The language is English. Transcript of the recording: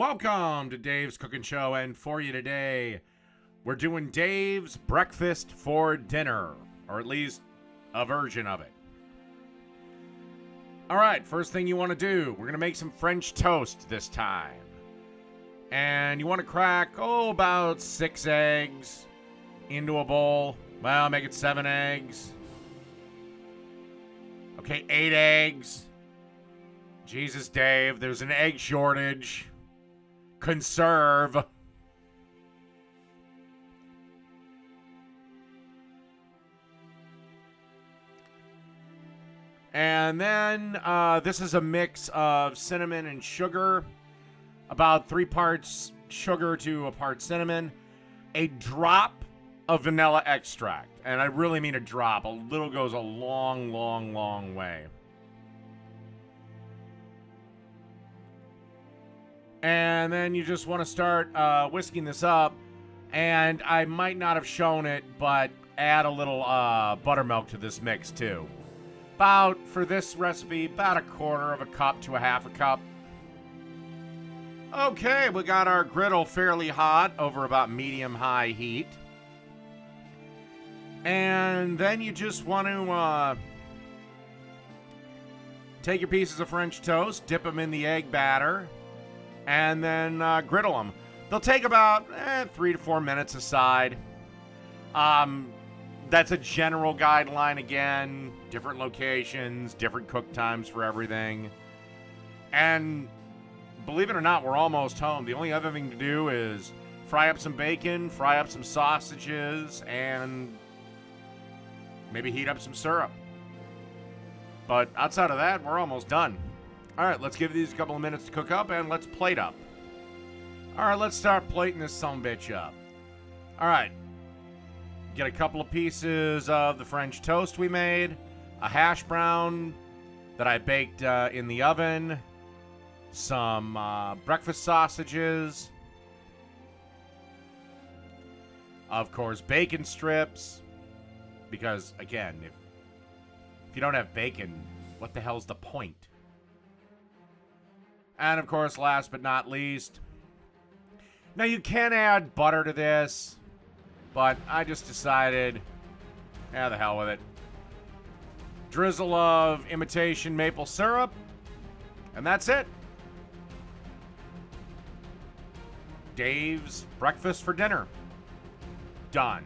Welcome to Dave's Cooking Show, and for you today, we're doing Dave's breakfast for dinner, or at least a version of it. Alright, first thing you want to do, we're going to make some French toast this time. And you want to crack, about 6 eggs into a bowl. Well, make it 7 eggs. Okay, 8 eggs. Jesus, Dave, there's an egg shortage. Conserve. And then this is a mix of cinnamon and sugar. About 3 parts sugar to a part cinnamon. A drop of vanilla extract. And I really mean a drop. A little goes a long, long, long way. And then you just want to start whisking this up. And I might not have shown it, but add a little buttermilk to this mix too. For this recipe, about 1/4 cup to 1/2 cup. Okay, we got our griddle fairly hot over about medium-high heat. And then you just want to take your pieces of French toast, dip them in the egg batter, and then griddle them. They'll take about 3 to 4 minutes aside. That's a general guideline again. Different locations, different cook times for everything. And believe it or not, we're almost home. The only other thing to do is fry up some bacon, fry up some sausages, and maybe heat up some syrup. But outside of that, we're almost done. All right, let's give these a couple of minutes to cook up, and let's plate up. All right, let's start plating this sumbitch up. All right, get a couple of pieces of the French toast we made, a hash brown that I baked in the oven, some breakfast sausages, of course, bacon strips, because, again, if you don't have bacon, what the hell's the point? And, of course, last but not least, now you can add butter to this, but I just decided, the hell with it. Drizzle of imitation maple syrup, and that's it. Dave's breakfast for dinner. Done.